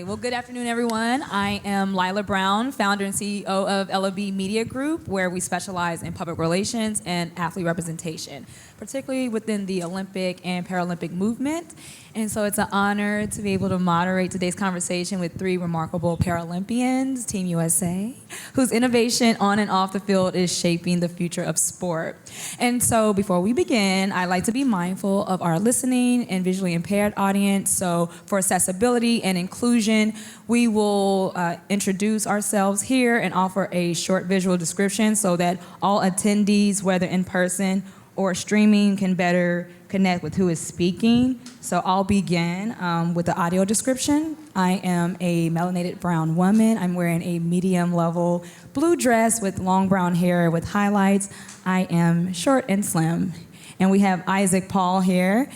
Well, good afternoon, everyone. I am Lila Brown, founder and CEO of LOB Media Group, where we specialize in public relations and athlete representation, particularly within the Olympic and Paralympic movement. And so it's an honor to be able to moderate today's conversation with three remarkable Paralympians, Team USA, whose innovation on and off the field is shaping the future of sport. And so before we begin, I'd like to be mindful of our listening and visually impaired audience. So for accessibility and inclusion, we will introduce ourselves here and offer a short visual description so that all attendees, whether in person or streaming, can better connect with who is speaking. So I'll begin with the audio description. I am a melanated brown woman. I'm wearing a medium level blue dress with long brown hair with highlights. I am short and slim. And we have Isaac Paul here.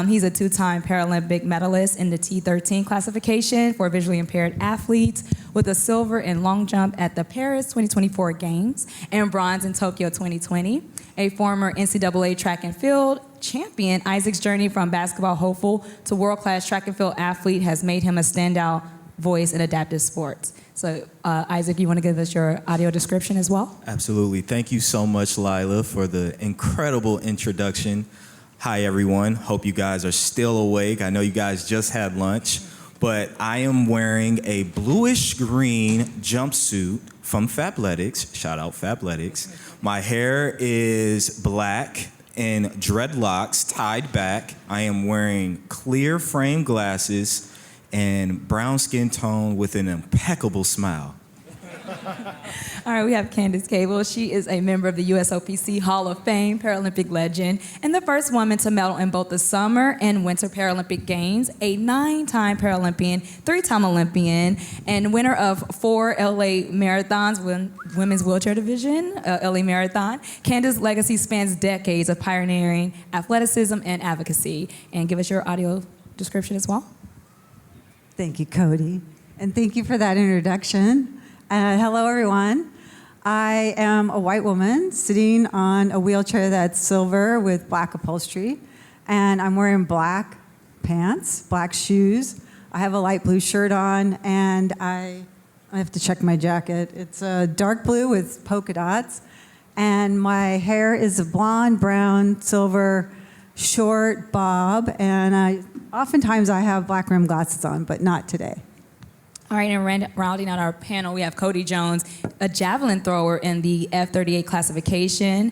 He's a two-time Paralympic medalist in the T13 classification for visually impaired athletes with a silver in long jump at the Paris 2024 Games and bronze in Tokyo 2020. A former NCAA track and field champion, Isaac's journey from basketball hopeful to world-class track and field athlete has made him a standout voice in adaptive sports. So, Isaac, you want to give us your audio description as well? Absolutely. Thank you so much, Lila, for the incredible introduction. Hi, everyone. Hope you guys are still awake. I know you guys just had lunch, but I am wearing a bluish-green jumpsuit from Fabletics. Shout out Fabletics. My hair is black and dreadlocks tied back. I am wearing clear frame glasses and brown skin tone with an impeccable smile. All right, we have Candace Cable. She is a member of the USOPC Hall of Fame, Paralympic legend, and the first woman to medal in both the Summer and Winter Paralympic Games, a 9-time Paralympian, 3-time Olympian, and winner of 4 LA Marathons, Women's Wheelchair Division, LA Marathon. Candace's legacy spans decades of pioneering athleticism and advocacy. And give us your audio description as well. Thank you, Cody. And thank you for that introduction. Hello, everyone. I am a white woman sitting on a wheelchair that's silver with black upholstery. And I'm wearing black pants, black shoes. I have a light blue shirt on, and I have to check my jacket. It's a dark blue with polka dots. And my hair is a blonde, brown, silver, short bob. And oftentimes I have black rimmed glasses on, but not today. All right, and rounding out our panel, we have Cody Jones, a javelin thrower in the F38 classification.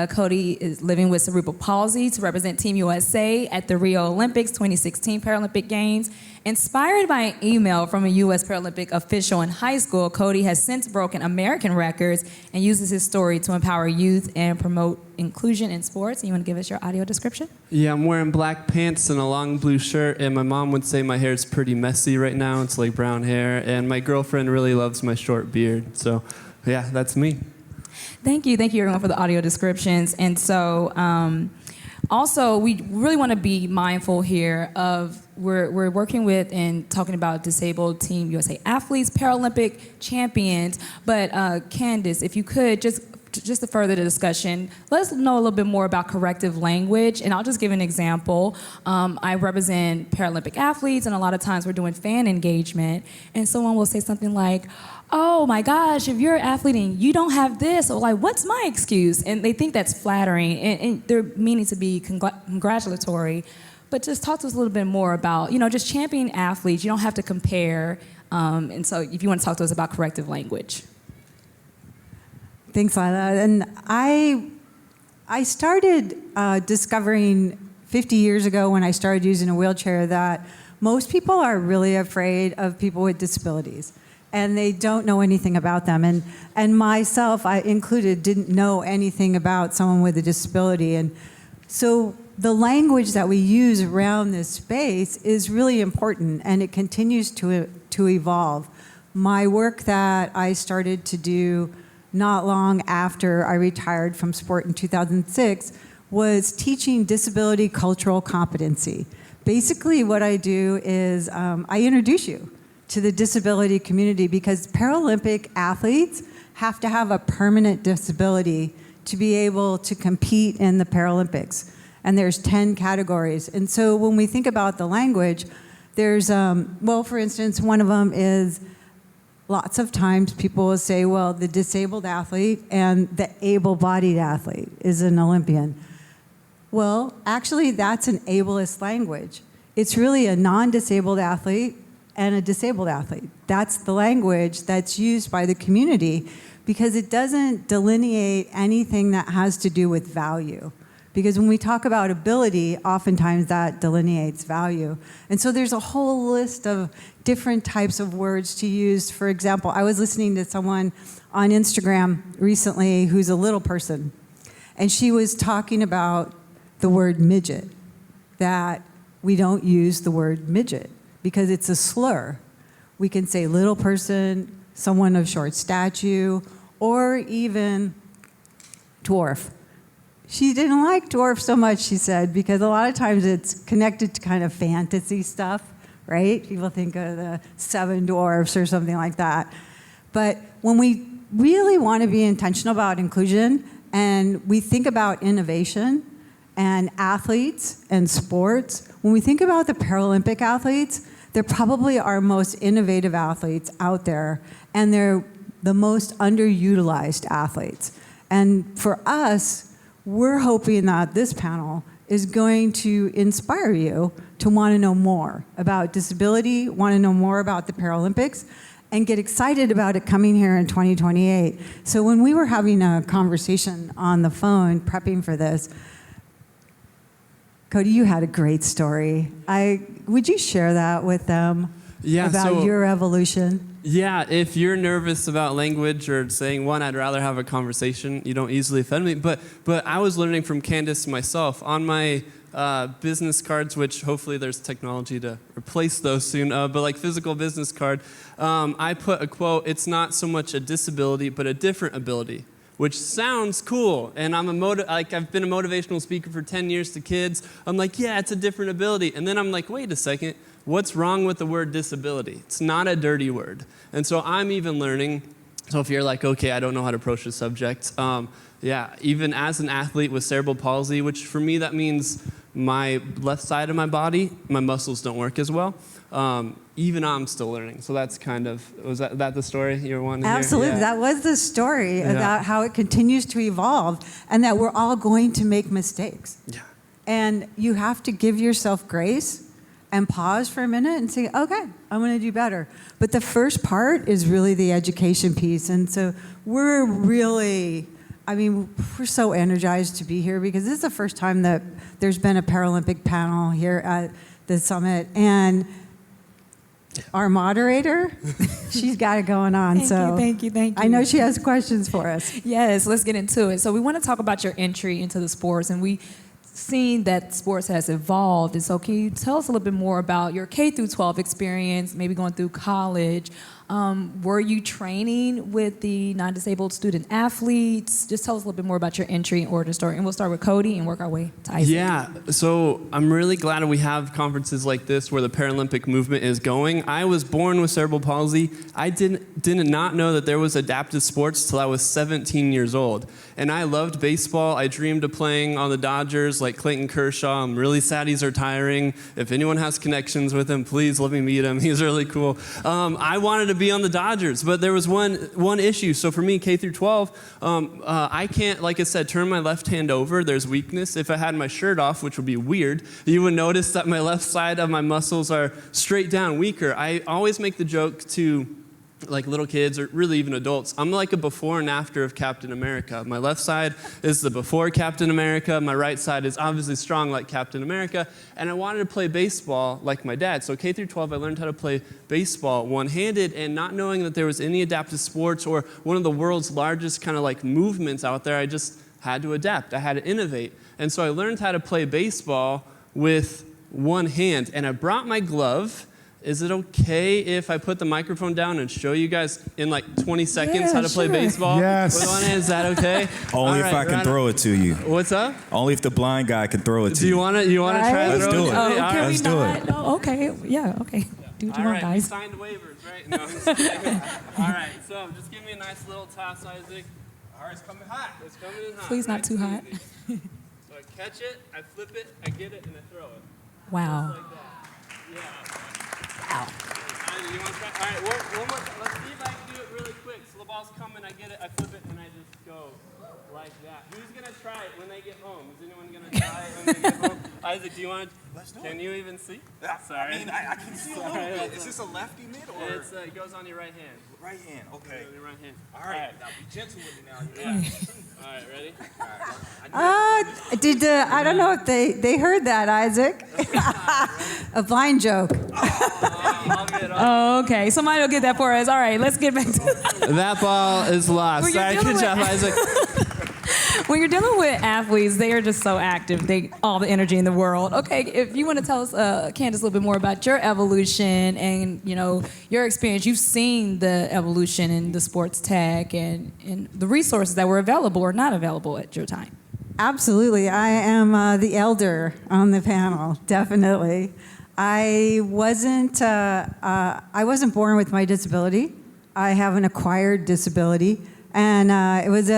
Cody is living with cerebral palsy to represent Team USA at the Rio Olympics 2016 Paralympic Games. Inspired by an email from a U.S. Paralympic official in high school, Cody has since broken American records and uses his story to empower youth and promote inclusion in sports. You want to give us your audio description? Yeah, I'm wearing black pants and a long blue shirt, and my mom would say my hair is pretty messy right now. It's like brown hair, and my girlfriend really loves my short beard. So, yeah, that's me. Thank you, everyone, for the audio descriptions. And so, also, we really want to be mindful here of we're working with and talking about disabled Team USA athletes, Paralympic champions. But Candace, if you could just to further the discussion, let us know a little bit more about corrective language. And I'll just give an example. I represent Paralympic athletes, and a lot of times we're doing fan engagement, and someone will say something like, "Oh my gosh, if you're an athlete and you don't have this," or like, "What's my excuse?" And they think that's flattering, and they're meaning to be congratulatory. But just talk to us a little bit more about, just championing athletes. You don't have to compare. And so if you want to talk to us about corrective language. Thanks, Lila. And I started discovering 50 years ago when I started using a wheelchair that most people are really afraid of people with disabilities, and they don't know anything about them. And myself, I included, didn't know anything about someone with a disability. And so the language that we use around this space is really important, and it continues to evolve. My work that I started to do not long after I retired from sport in 2006 was teaching disability cultural competency. Basically what I do is I introduce you to the disability community, because Paralympic athletes have to have a permanent disability to be able to compete in the Paralympics. And there's 10 categories. And so when we think about the language, There's, well, for instance, one of them is lots of times people will say, well, the disabled athlete and the able-bodied athlete is an Olympian. Well, actually, that's an ableist language. It's really a non-disabled athlete and a disabled athlete. That's the language that's used by the community because it doesn't delineate anything that has to do with value. Because when we talk about ability, oftentimes that delineates value. And so there's a whole list of different types of words to use. For example, I was listening to someone on Instagram recently who's a little person, and she was talking about the word midget, that we don't use the word midget because it's a slur. We can say little person, someone of short stature, or even dwarf. She didn't like dwarf so much, she said, because a lot of times it's connected to kind of fantasy stuff, right? People think of the seven dwarfs or something like that. But when we really want to be intentional about inclusion and we think about innovation and athletes and sports, when we think about the Paralympic athletes, they're probably our most innovative athletes out there, and they're the most underutilized athletes. And for us, we're hoping that this panel is going to inspire you to want to know more about disability, want to know more about the Paralympics, and get excited about it coming here in 2028. So when we were having a conversation on the phone prepping for this, Cody, you had a great story. Would you share that with them about your evolution? Yeah, if you're nervous about language or saying one, I'd rather have a conversation. You don't easily offend me. But I was learning from Candace myself. On my business cards, which hopefully there's technology to replace those soon, but like physical business card, I put a quote, it's not so much a disability, but a different ability, which sounds cool. And I've been a motivational speaker for 10 years to kids. I'm like, yeah, it's a different ability. And then I'm like, wait a second. What's wrong with the word disability? It's not a dirty word. And so I'm even learning. So if you're like, okay, I don't know how to approach the subject. Even as an athlete with cerebral palsy, which for me that means my left side of my body, my muscles don't work as well. Even I'm still learning. So that's kind of, was that the story you were wanting to hear? Absolutely. Yeah. That was the story about how it continues to evolve and that we're all going to make mistakes. Yeah. And you have to give yourself grace and pause for a minute and say, okay, I'm going to do better. But the first part is really the education piece. And so we're so energized to be here because this is the first time that there's been a Paralympic panel here at the summit. And our moderator, she's got it going on. Thank you. I know she has questions for us. Yes, let's get into it. So we want to talk about your entry into the sports, and we seen that sports has evolved. And so can you tell us a little bit more about your K through 12 experience, maybe going through college? Were you training with the non-disabled student athletes? Just tell us a little bit more about your entry and origin story. And we'll start with Cody and work our way to Isaac. Yeah, so I'm really glad we have conferences like this where the Paralympic movement is going. I was born with cerebral palsy. I did not know that there was adaptive sports till I was 17 years old. And I loved baseball. I dreamed of playing on the Dodgers like Clayton Kershaw. I'm really sad he's retiring. If anyone has connections with him, please let me meet him. He's really cool. I wanted to be on the Dodgers, but there was one issue. So for me, K through 12, I can't, like I said, turn my left hand over. There's weakness. If I had my shirt off, which would be weird, you would notice that my left side of my muscles are straight down, weaker. I always make the joke to like little kids or really even adults, I'm like a before and after of Captain America. My left side is the before Captain America. My right side is obviously strong like Captain America. And I wanted to play baseball like my dad. So K through 12, I learned how to play baseball one-handed, and not knowing that there was any adaptive sports or one of the world's largest kind of like movements out there, I just had to adapt. I had to innovate. And so I learned how to play baseball with one hand. And I brought my glove. Is it okay if I put the microphone down and show you guys in like 20 seconds how to play baseball? Yes. With one hand? Is that okay? Only if I can throw it to you. What's up? Only if the blind guy can throw it to Do you want to try to Let's throw do it? it. to me? Oh, All can right. we Let's do not? it. No, okay. Yeah, okay. Do what you want, We guys. signed waivers, right? No, I'm just kidding. All right, so just give me a nice little toss, Isaac. All right, it's coming hot. It's coming in hot. Please not too hot. So I catch it, I flip it, I get it, and I throw it. Wow. Just like that. Yeah. You want to try? All right, one more time. Let's see if I can do it really quick. So the ball's coming, I get it, I flip it, and I just go like that. Who's going to try it when they get home? Is anyone going to try it when they get home? Isaac, do you want to? Let's do it. Can you even see? I Sorry. mean, I can see a little bit. Is this a lefty mid or? It goes on your right hand. Right hand, okay. On your right hand. All right, now be gentle with me now. Yeah. All right, ready? I don't know if they heard that, Isaac. A blind joke. I'll get it. Oh, okay. Somebody will get that for us. All right, let's get back to That ball is lost. Well, you're Sorry, dealing good job, with- Isaac. when you're dealing with athletes, they are just so active. They all the energy in the world. Okay, if you want to tell us, Candace, a little bit more about your evolution and your experience. You've seen the evolution in the sports tech and the resources that were available or not available at your time. Absolutely. I am the elder on the panel, definitely. I wasn't born with my disability. I have an acquired disability. And it was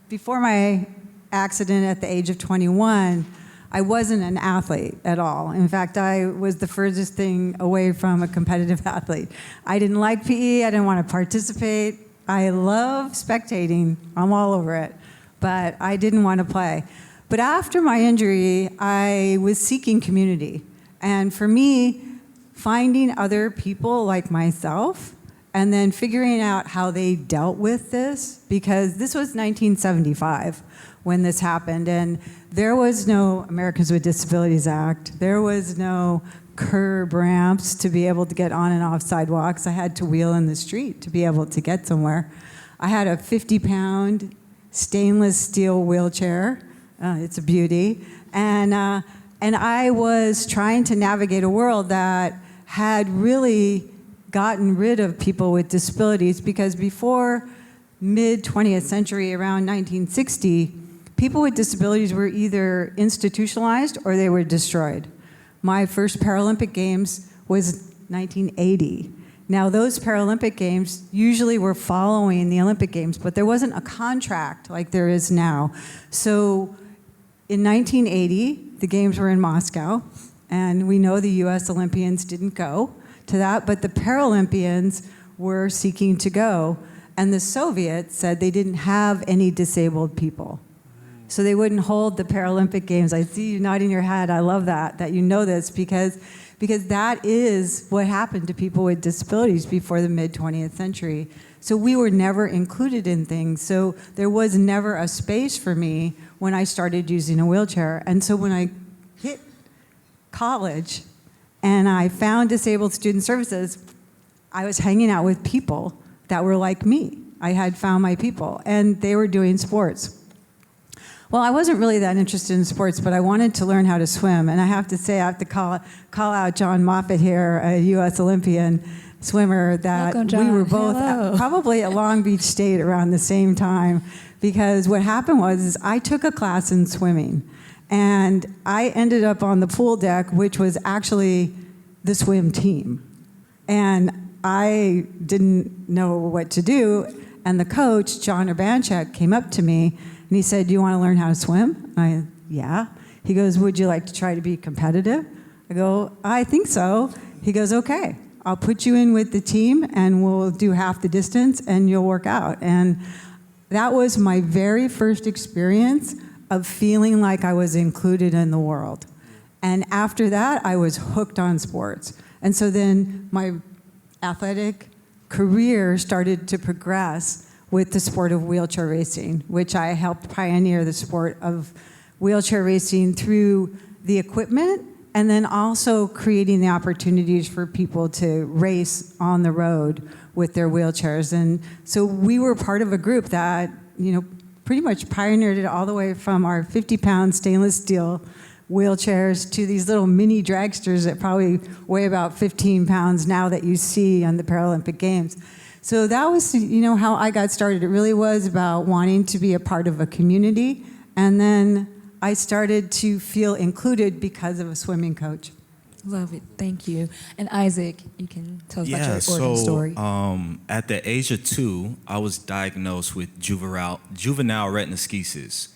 before my accident at the age of 21, I wasn't an athlete at all. In fact, I was the furthest thing away from a competitive athlete. I didn't like PE. I didn't want to participate. I love spectating. I'm all over it. But I didn't want to play. But after my injury, I was seeking community. And for me, finding other people like myself and then figuring out how they dealt with this, because this was 1975 when this happened, and there was no Americans with Disabilities Act. There was no curb ramps to be able to get on and off sidewalks. I had to wheel in the street to be able to get somewhere. I had a 50-pound stainless steel wheelchair. It's a beauty. And I was trying to navigate a world that had really gotten rid of people with disabilities, because before mid-20th century, around 1960, people with disabilities were either institutionalized or they were destroyed. My first Paralympic Games was 1980. Now, those Paralympic Games usually were following the Olympic Games, but there wasn't a contract like there is now. So in 1980, the Games were in Moscow, and we know the US Olympians didn't go to that, but the Paralympians were seeking to go, and the Soviets said they didn't have any disabled people. So they wouldn't hold the Paralympic Games. I see you nodding your head. I love that you know this, because that is what happened to people with disabilities before the mid-20th century. So we were never included in things. So there was never a space for me when I started using a wheelchair. And so when I hit college and I found Disabled Student Services, I was hanging out with people that were like me. I had found my people, and they were doing sports. Well, I wasn't really that interested in sports, but I wanted to learn how to swim. And I have to say, I have to call out John Moffitt here, a U.S. Olympian swimmer, that Welcome, John. we were both Hello. probably at Long Beach State around the same time. Because what happened was I took a class in swimming, and I ended up on the pool deck, which was actually the swim team. And I didn't know what to do. And the coach, John Urbanchek, came up to me, and he said, "Do you want to learn how to swim?" Yeah. He goes, "Would you like to try to be competitive?" I go, "I think so." He goes, "Okay, I'll put you in with the team, and we'll do half the distance, and you'll work out." And that was my very first experience of feeling like I was included in the world. And after that, I was hooked on sports. And so then my athletic career started to progress with the sport of wheelchair racing, which I helped pioneer the sport of wheelchair racing through the equipment, and then also creating the opportunities for people to race on the road with their wheelchairs. And so we were part of a group that, pretty much pioneered it all the way from our 50-pound stainless steel wheelchairs to these little mini dragsters that probably weigh about 15 pounds now that you see on the Paralympic Games. So that was, how I got started. It really was about wanting to be a part of a community, and then I started to feel included because of a swimming coach. Love it. Thank you. And Isaac, you can tell us about your origin story. At the age of 2, I was diagnosed with juvenile retinoschisis.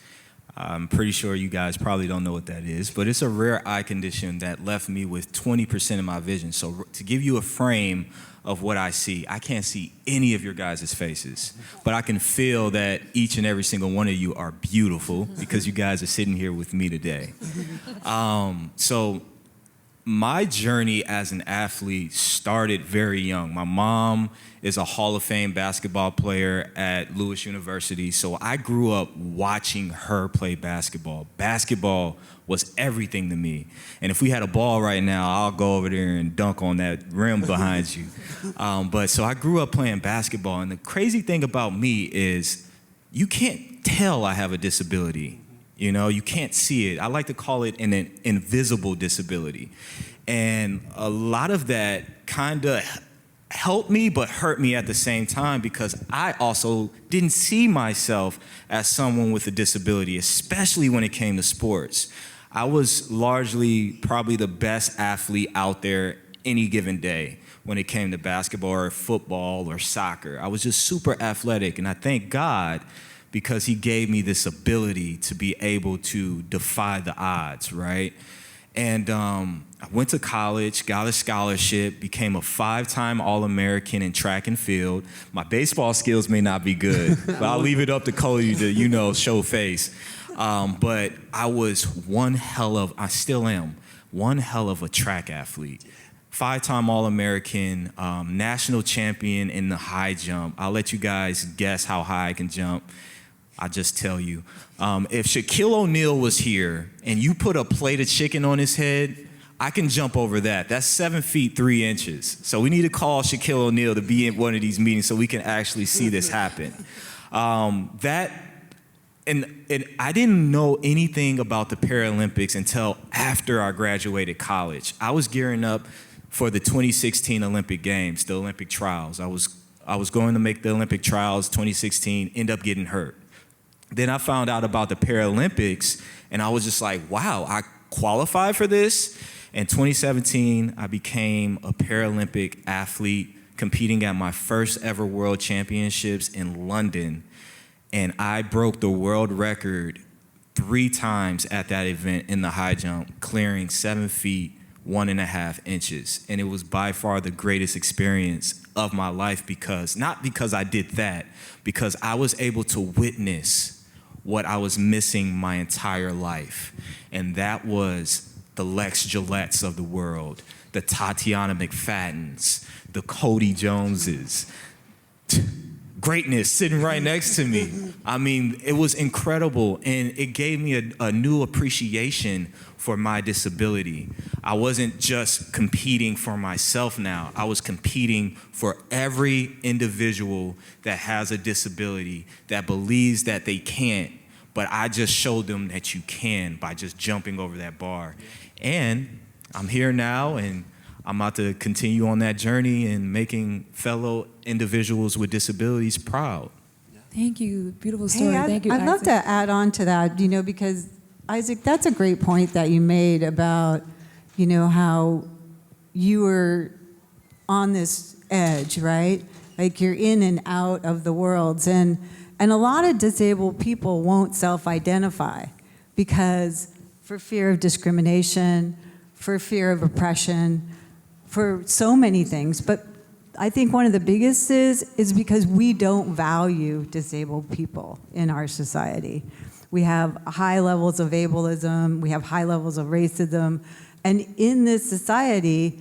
I'm pretty sure you guys probably don't know what that is, but it's a rare eye condition that left me with 20% of my vision. So to give you a frame of what I see, I can't see any of your guys' faces, but I can feel that each and every single one of you are beautiful because you guys are sitting here with me today. So my journey as an athlete started very young. My mom is a Hall of Fame basketball player at Lewis University, so I grew up watching her play basketball. Basketball was everything to me. And if we had a ball right now, I'll go over there and dunk on that rim behind you. But so I grew up playing basketball, and the crazy thing about me is you can't tell I have a disability. You know, you can't see it. I like to call it an invisible disability. And a lot of that kind of helped me but hurt me at the same time because I also didn't see myself as someone with a disability, especially when it came to sports. I was largely probably the best athlete out there any given day when it came to basketball or football or soccer. I was just super athletic, and I thank God because he gave me this ability to be able to defy the odds, right? And I went to college, got a scholarship, became a 5-time All-American in track and field. My baseball skills may not be good, but I'll leave it up to Cody to, show face. But I was I still am, one hell of a track athlete. 5-time All-American, national champion in the high jump. I'll let you guys guess how high I can jump. I'll just tell you. If Shaquille O'Neal was here and you put a plate of chicken on his head, I can jump over that. That's 7 feet 3 inches. So we need to call Shaquille O'Neal to be in one of these meetings so we can actually see this happen. And I didn't know anything about the Paralympics until after I graduated college. I was gearing up for the 2016 Olympic Games, the Olympic trials. I was going to make the Olympic trials 2016, end up getting hurt. Then I found out about the Paralympics, and I was just like, wow, I qualified for this. In 2017, I became a Paralympic athlete competing at my first ever World Championships in London, and I broke the world record 3 times at that event in the high jump, clearing 7 feet 1.5 inches. And it was by far the greatest experience of my life not because I did that, because I was able to witness what I was missing my entire life. And that was the Lex Gillettes of the world, the Tatiana McFaddens, the Cody Joneses. Greatness sitting right next to me. I mean, it was incredible, and it gave me a new appreciation for my disability. I wasn't just competing for myself now. I was competing for every individual that has a disability, that believes that they can't, but I just showed them that you can by just jumping over that bar. And I'm here now, and I'm about to continue on that journey and making fellow individuals with disabilities proud. Thank you. Beautiful story. Hey, Thank you, I'd love Isaac. to add on to that, because Isaac, that's a great point that you made about, how you were on this edge, right? Like you're in and out of the worlds. And a lot of disabled people won't self-identify because for fear of discrimination, for fear of oppression, for so many things. But I think one of the biggest is because we don't value disabled people in our society. We have high levels of ableism, we have high levels of racism, and in this society,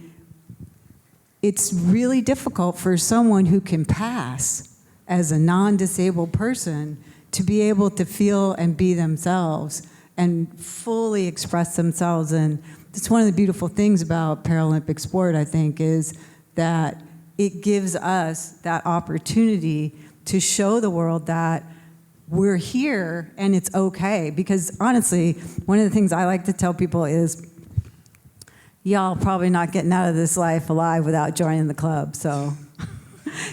it's really difficult for someone who can pass as a non-disabled person to be able to feel and be themselves and fully express themselves. And it's one of the beautiful things about Paralympic sport, I think, is that it gives us that opportunity to show the world that we're here and it's okay. Because honestly, one of the things I like to tell people is, y'all probably not getting out of this life alive without joining the club. So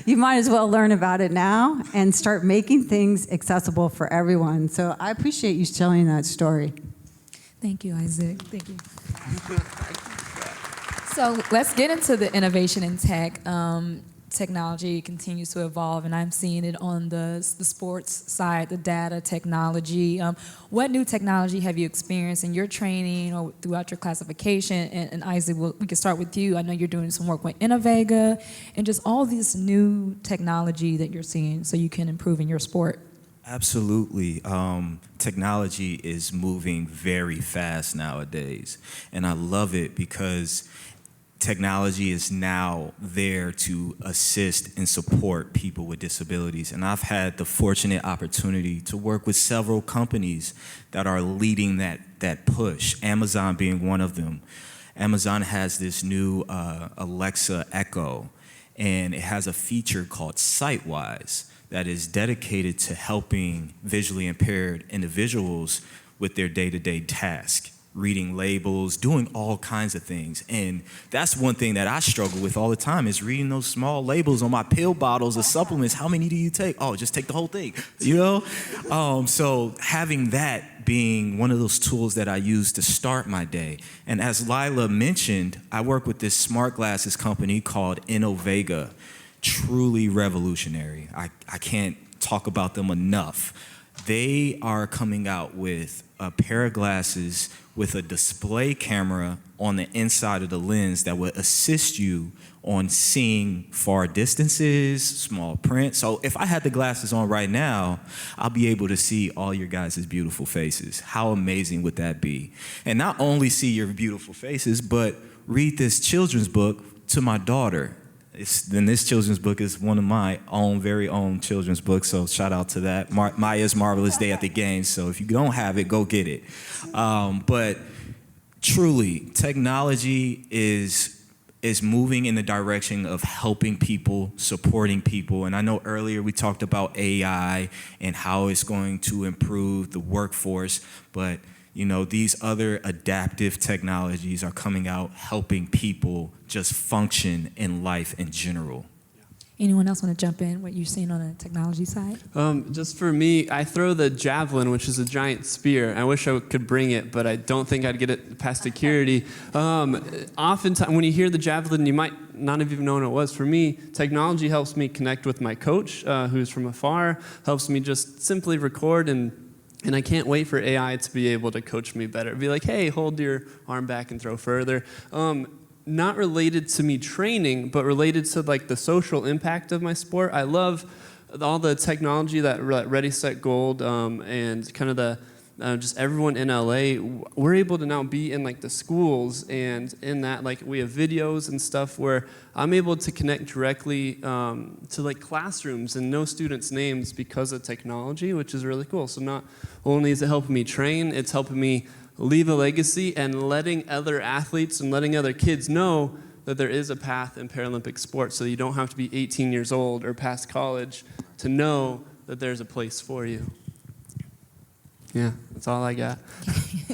you might as well learn about it now and start making things accessible for everyone. So I appreciate you telling that story. Thank you, Isaac. Thank you. So let's get into the innovation in tech. technology continues to evolve, and I'm seeing it on the sports side, the data technology. What new technology have you experienced in your training or throughout your classification? And Isaac, we can start with you. I know you're doing some work with innovate and just all this new technology that you're seeing so you can improve in your sport. Absolutely. Technology is moving very fast nowadays, and I love it because technology is now there to assist and support people with disabilities. And I've had the fortunate opportunity to work with several companies that are leading that push, Amazon being one of them. Amazon has this new Alexa Echo, and it has a feature called SightWise that is dedicated to helping visually impaired individuals with their day-to-day task, reading labels, doing all kinds of things. And that's one thing that I struggle with all the time is reading those small labels on my pill bottles of supplements. How many do you take? Oh, just take the whole thing, you know? So having that being one of those tools that I use to start my day. And as Lila mentioned, I work with this smart glasses company called Innovate, truly revolutionary. I can't talk about them enough. They are coming out with a pair of glasses with a display camera on the inside of the lens that would assist you on seeing far distances, small print. So if I had the glasses on right now, I'll be able to see all your guys' beautiful faces. How amazing would that be? And not only see your beautiful faces, but read this children's book to my daughter. Then this children's book is one of my own, very own children's books, so shout out to that. Maya's Marvelous Day at the Games, so if you don't have it, go get it. But truly, technology is moving in the direction of helping people, supporting people, and I know earlier we talked about AI and how it's going to improve the workforce, but you know, these other adaptive technologies are coming out helping people just function in life in general. Anyone else want to jump in, what you're seeing on the technology side? Just for me, I throw the javelin, which is a giant spear. I wish I could bring it, but I don't think I'd get it past security. Oftentimes, when you hear the javelin, you might not have even known what it was. For me, technology helps me connect with my coach, who's from afar, helps me just simply record, and I can't wait for AI to be able to coach me better. Be like, hey, hold your arm back and throw further. Not related to me training, but related to like the social impact of my sport. I love all the technology that Ready, Set, Gold, and kind of the just everyone in LA. We're able to now be in like the schools, and in that like we have videos and stuff where I'm able to connect directly to like classrooms and know students' names because of technology, which is really cool. So not only is it helping me train, it's helping me leave a legacy and letting other athletes and letting other kids know that there is a path in Paralympic sports, so you don't have to be 18 years old or past college to know that there's a place for you. Yeah, that's all I got.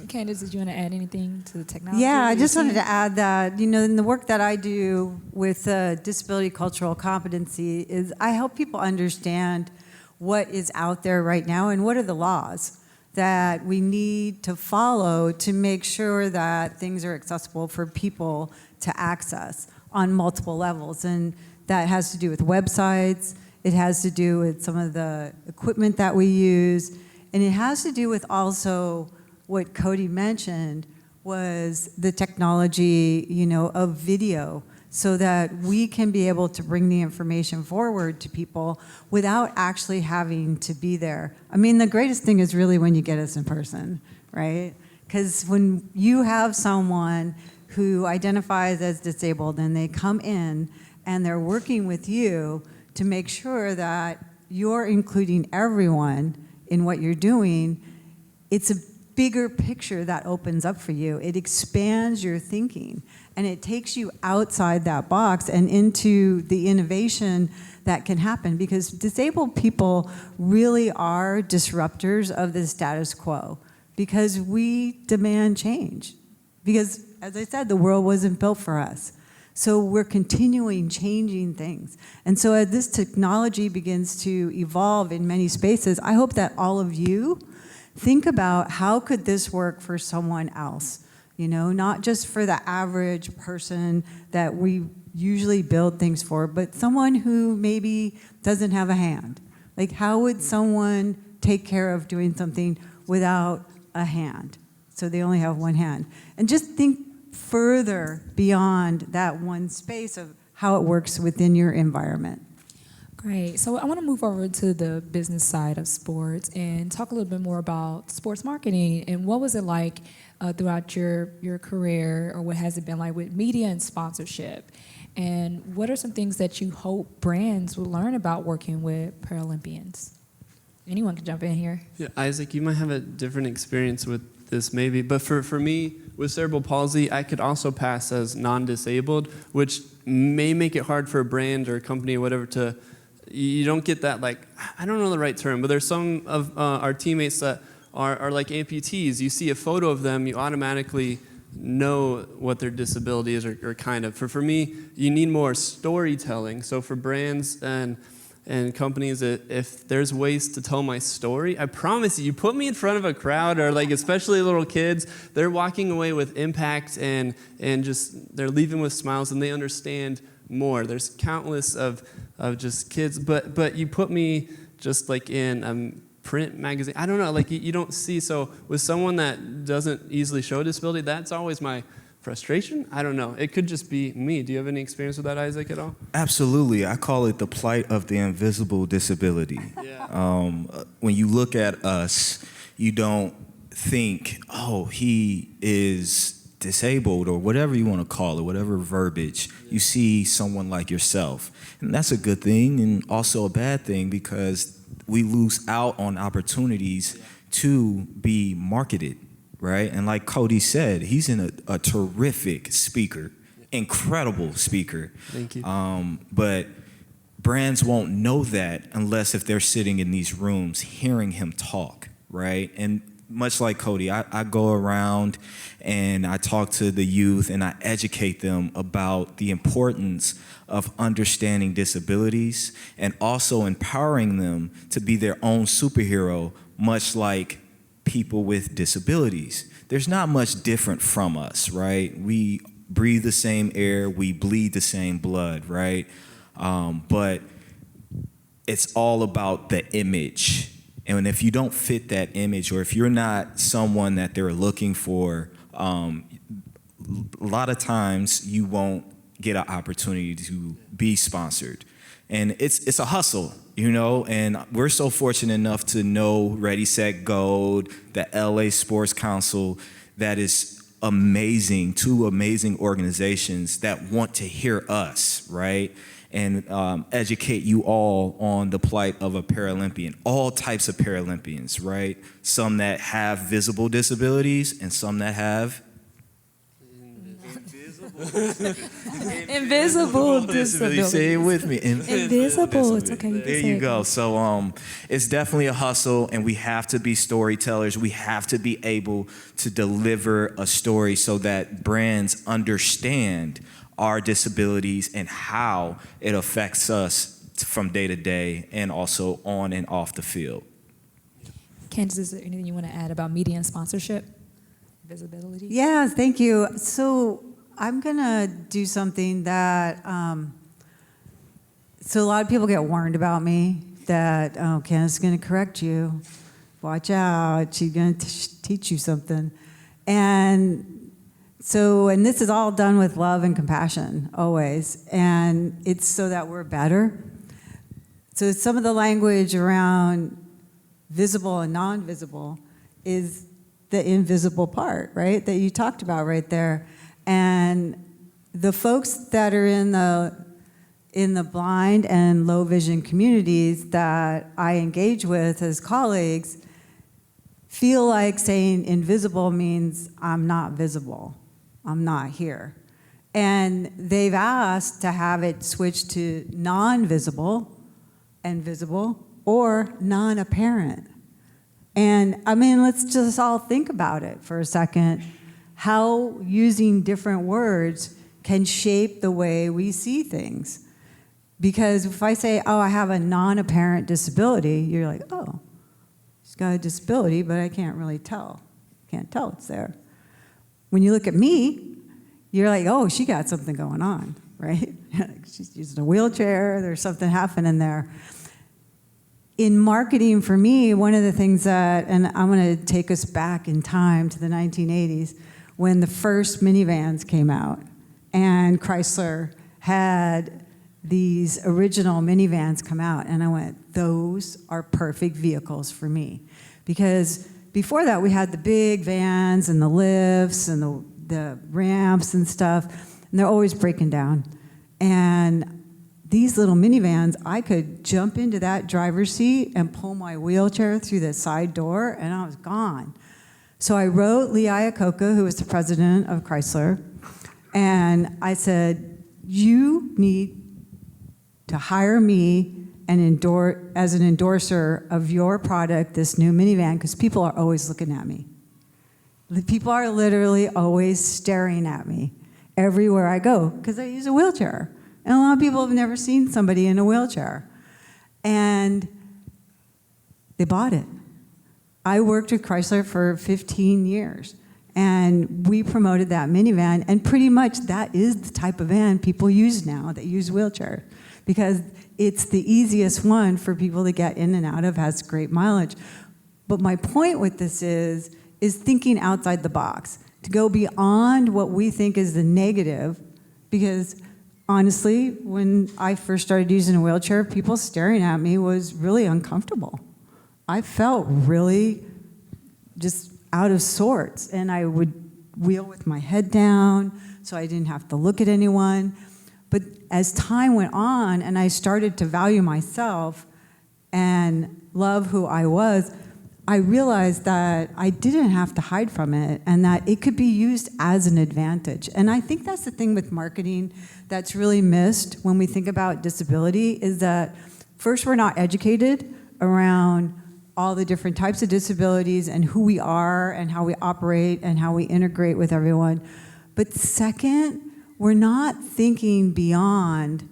Candace, did you want to add anything to the technology? Yeah, I just wanted to add that, you know, in the work that I do with disability cultural competency is I help people understand what is out there right now and what are the laws that we need to follow to make sure that things are accessible for people to access on multiple levels. And that has to do with websites, it has to do with some of the equipment that we use, and it has to do with also what Cody mentioned was the technology, you know, of video, so that we can be able to bring the information forward to people without actually having to be there. I mean, the greatest thing is really when you get us in person, right? Because when you have someone who identifies as disabled and they come in and they're working with you to make sure that you're including everyone in what you're doing, it's a bigger picture that opens up for you. It expands your thinking, and it takes you outside that box and into the innovation that can happen, because disabled people really are disruptors of the status quo, because we demand change. Because, as I said, the world wasn't built for us. So we're continuing changing things. And so as this technology begins to evolve in many spaces, I hope that all of you think about how could this work for someone else. not just for the average person that we usually build things for, but someone who maybe doesn't have a hand. Like, how would someone take care of doing something without a hand? So they only have one hand. And just think further beyond that one space of how it works within your environment. Great. So I want to move over to the business side of sports and talk a little bit more about sports marketing and what was it like throughout your career, or what has it been like with media and sponsorship? And what are some things that you hope brands will learn about working with Paralympians? Anyone can jump in here. Yeah, Isaac, you might have a different experience with this maybe, but for me, with cerebral palsy, I could also pass as non-disabled, which may make it hard for a brand or a company or whatever to, you don't get that, like, I don't know the right term, but there's some of our teammates that are like amputees. You see a photo of them, you automatically know what their disability is, or kind of. For me, you need more storytelling. So for brands and companies, if there's ways to tell my story, I promise you put me in front of a crowd, or like especially little kids, they're walking away with impact and just they're leaving with smiles and they understand more. There's countless of just kids, but you put me just like in print magazine. I don't know, like you don't see. So with someone that doesn't easily show a disability, that's always my frustration. I don't know. It could just be me. Do you have any experience with that, Isaac, at all? Absolutely. I call it the plight of the invisible disability. Yeah. When you look at us, you don't think, oh, he is disabled, or whatever you want to call it, whatever verbiage. You see someone like yourself. And that's a good thing and also a bad thing, because we lose out on opportunities to be marketed, right? And like Cody said, he's a terrific speaker, incredible speaker. Thank you. But brands won't know that unless if they're sitting in these rooms hearing him talk, right? And much like Cody, I go around and I talk to the youth and I educate them about the importance of understanding disabilities and also empowering them to be their own superhero, much like people with disabilities. There's not much different from us, right? We breathe the same air, we bleed the same blood, right? But it's all about the image. And if you don't fit that image, or if you're not someone that they're looking for, a lot of times you won't get an opportunity to be sponsored. And it's a hustle, and we're so fortunate enough to know Ready, Set, Go, the LA Sports Council, that is amazing, two amazing organizations that want to hear us, right? And educate you all on the plight of a Paralympian, all types of Paralympians, right? Some that have visible disabilities and some that have invisible disability. Say it with me. Invisible. It's okay. There you go. So it's definitely a hustle, and we have to be storytellers. We have to be able to deliver a story so that brands understand our disabilities and how it affects us from day to day and also on and off the field. Candace, is there anything you want to add about media and sponsorship? Visibility? Yeah, thank you. So I'm going to do something that, so a lot of people get warned about me that, oh, Candace is going to correct you. Watch out. She's going to teach you something. And this is all done with love and compassion, always. And it's so that we're better. So some of the language around visible and non-visible is the invisible part, right, that you talked about right there. And the folks that are in the blind and low vision communities that I engage with as colleagues feel like saying invisible means I'm not visible. I'm not here. And they've asked to have it switched to non-visible and visible, or non-apparent. And I mean, let's just all think about it for a second, how using different words can shape the way we see things. Because if I say, oh, I have a non-apparent disability, you're like, oh, she's got a disability, but I can't really tell. Can't tell it's there. When you look at me, you're like, oh, she got something going on, right? She's using a wheelchair, there's something happening there. In marketing, for me, one of the things that, and I'm going to take us back in time to the 1980s, when the first minivans came out, and Chrysler had these original minivans come out, and I went, those are perfect vehicles for me. Because before that, we had the big vans and the lifts and the ramps and stuff, and they're always breaking down. And these little minivans, I could jump into that driver's seat and pull my wheelchair through the side door, and I was gone. So I wrote Lee Iacocca, who was the president of Chrysler, and I said, you need to hire me and as an endorser of your product, this new minivan, because people are always looking at me. The people are literally always staring at me everywhere I go, because I use a wheelchair. And a lot of people have never seen somebody in a wheelchair. And they bought it. I worked with Chrysler for 15 years, and we promoted that minivan, and pretty much that is the type of van people use now, that use wheelchairs, because it's the easiest one for people to get in and out of, has great mileage. But my point with this is thinking outside the box, to go beyond what we think is the negative, because honestly, when I first started using a wheelchair, people staring at me was really uncomfortable. I felt really just out of sorts, and I would wheel with my head down so I didn't have to look at anyone. But as time went on and I started to value myself and love who I was, I realized that I didn't have to hide from it, and that it could be used as an advantage. And I think that's the thing with marketing that's really missed when we think about disability, is that first, we're not educated around all the different types of disabilities and who we are and how we operate and how we integrate with everyone. But second, we're not thinking beyond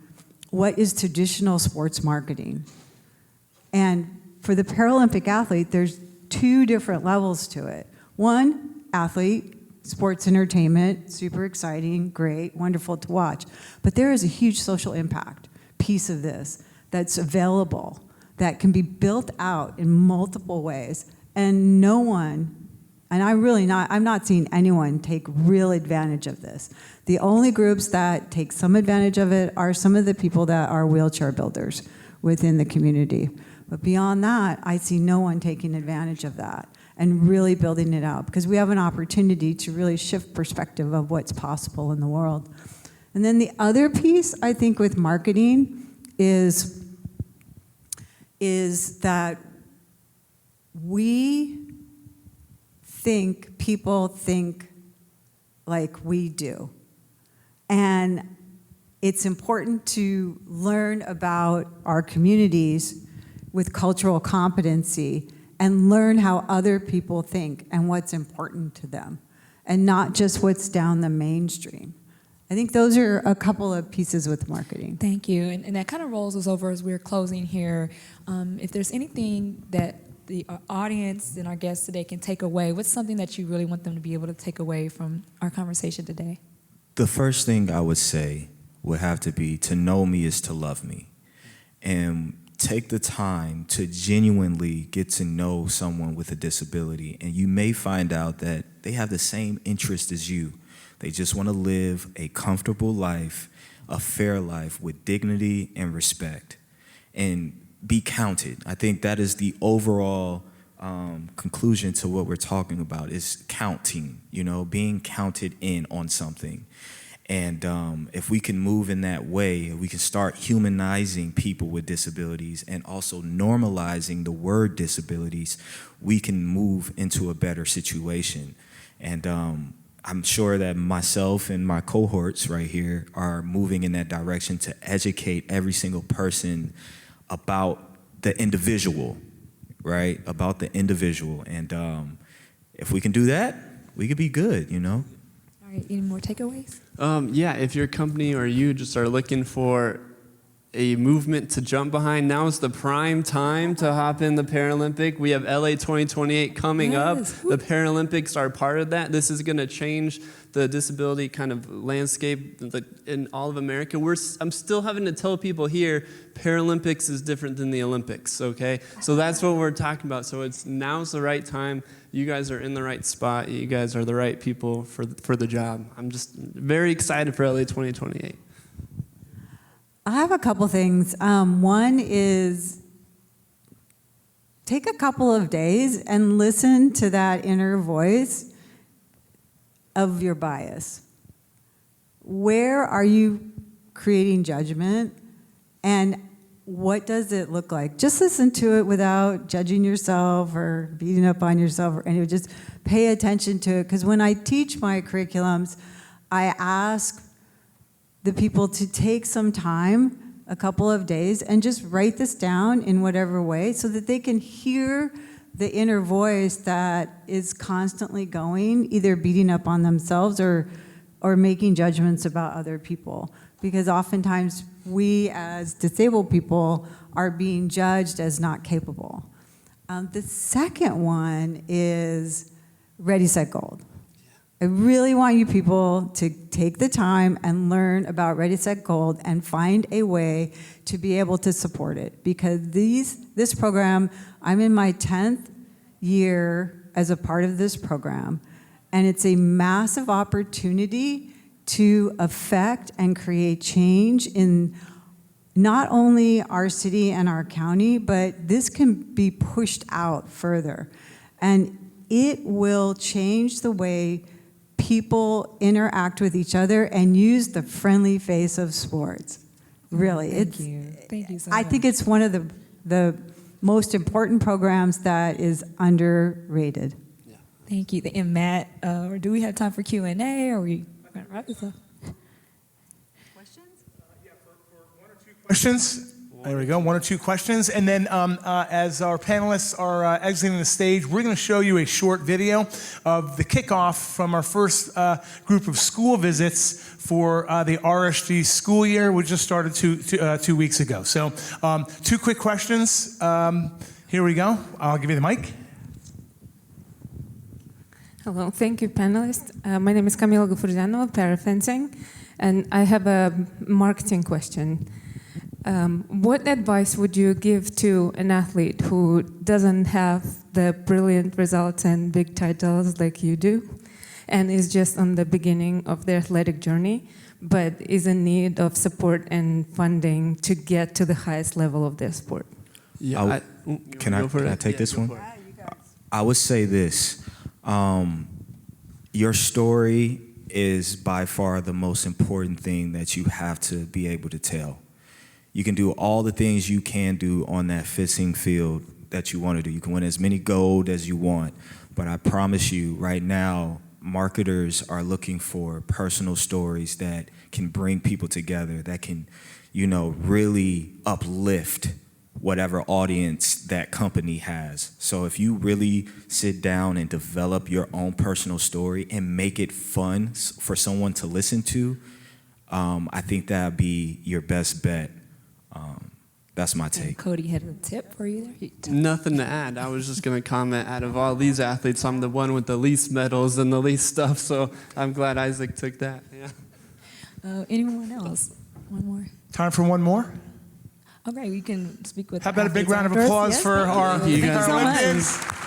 what is traditional sports marketing. And for the Paralympic athlete, there's two different levels to it. One, athlete, sports entertainment, super exciting, great, wonderful to watch. But there is a huge social impact piece of this that's available, that can be built out in multiple ways. And no one, and I'm not seeing anyone take real advantage of this. The only groups that take some advantage of it are some of the people that are wheelchair builders within the community. But beyond that, I see no one taking advantage of that and really building it out, because we have an opportunity to really shift perspective of what's possible in the world. And then the other piece, I think, with marketing is that people think like we do. And it's important to learn about our communities with cultural competency and learn how other people think and what's important to them, and not just what's down the mainstream. I think those are a couple of pieces with marketing. Thank you. And that kind of rolls us over as we're closing here. If there's anything that the audience and our guests today can take away, what's something that you really want them to be able to take away from our conversation today? The first thing I would say would have to be, to know me is to love me. And take the time to genuinely get to know someone with a disability, and you may find out that they have the same interest as you. They just want to live a comfortable life, a fair life with dignity and respect, and be counted. I think that is the overall conclusion to what we're talking about, is counting, being counted in on something. And if we can move in that way, we can start humanizing people with disabilities and also normalizing the word disabilities, we can move into a better situation. And I'm sure that myself and my cohorts right here are moving in that direction to educate every single person about the individual, right? About the individual. And if we can do that, we could be good, All right, any more takeaways? Yeah, if your company or you just are looking for a movement to jump behind. Now is the prime time to hop in the Paralympic. We have LA 2028 coming up. The Paralympics are part of that. This is going to change the disability kind of landscape in all of America. I'm still having to tell people here, Paralympics is different than the Olympics, okay? So that's what we're talking about. So now's the right time. You guys are in the right spot. You guys are the right people for the job. I'm just very excited for LA 2028. I have a couple things. One is take a couple of days and listen to that inner voice of your bias. Where are you creating judgment, and what does it look like? Just listen to it without judging yourself or beating up on yourself or anything. Just pay attention to it, because when I teach my curriculums, I ask the people to take some time, a couple of days, and just write this down in whatever way so that they can hear the inner voice that is constantly going, either beating up on themselves or making judgments about other people. Because oftentimes we as disabled people are being judged as not capable. The second one is Ready, Set, Gold. I really want you people to take the time and learn about Ready, Set, Gold and find a way to be able to support it. Because this program, I'm in my 10th year as a part of this program, and it's a massive opportunity to affect and create change in not only our city and our county, but this can be pushed out further. And it will change the way people interact with each other and use the friendly face of sports. Really. Thank you so much. I think it's one of the most important programs that is underrated. Thank you. And Matt, or do we have time for Q&A, or are we going to wrap this up? Questions? There we go, 1 or 2 questions. And then as our panelists are exiting the stage, we're going to show you a short video of the kickoff from our first group of school visits for the RSG school year, which just started 2 weeks ago. So 2 quick questions. Here we go. I'll give you the mic. Hello, thank you, panelists. My name is Kamila Gufurjanova, parafencing, and I have a marketing question. What advice would you give to an athlete who doesn't have the brilliant results and big titles like you do, and is just on the beginning of their athletic journey, but is in need of support and funding to get to the highest level of their sport? Yeah, Can I take this one? I would say this. Your story is by far the most important thing that you have to be able to tell. You can do all the things you can do on that fishing field that you want to do. You can win as many gold as you want, but I promise you right now, marketers are looking for personal stories that can bring people together, that can, really uplift whatever audience that company has. So if you really sit down and develop your own personal story and make it fun for someone to listen to, I think that'd be your best bet. That's my take. Cody had a tip for you there? Nothing to add. I was just going to comment, out of all these athletes, I'm the one with the least medals and the least stuff, so I'm glad Isaac took that. Yeah. Anyone else? One more. Time for one more. Okay, we can speak with. How about a big round of applause for our Thank you guys. Paralympians?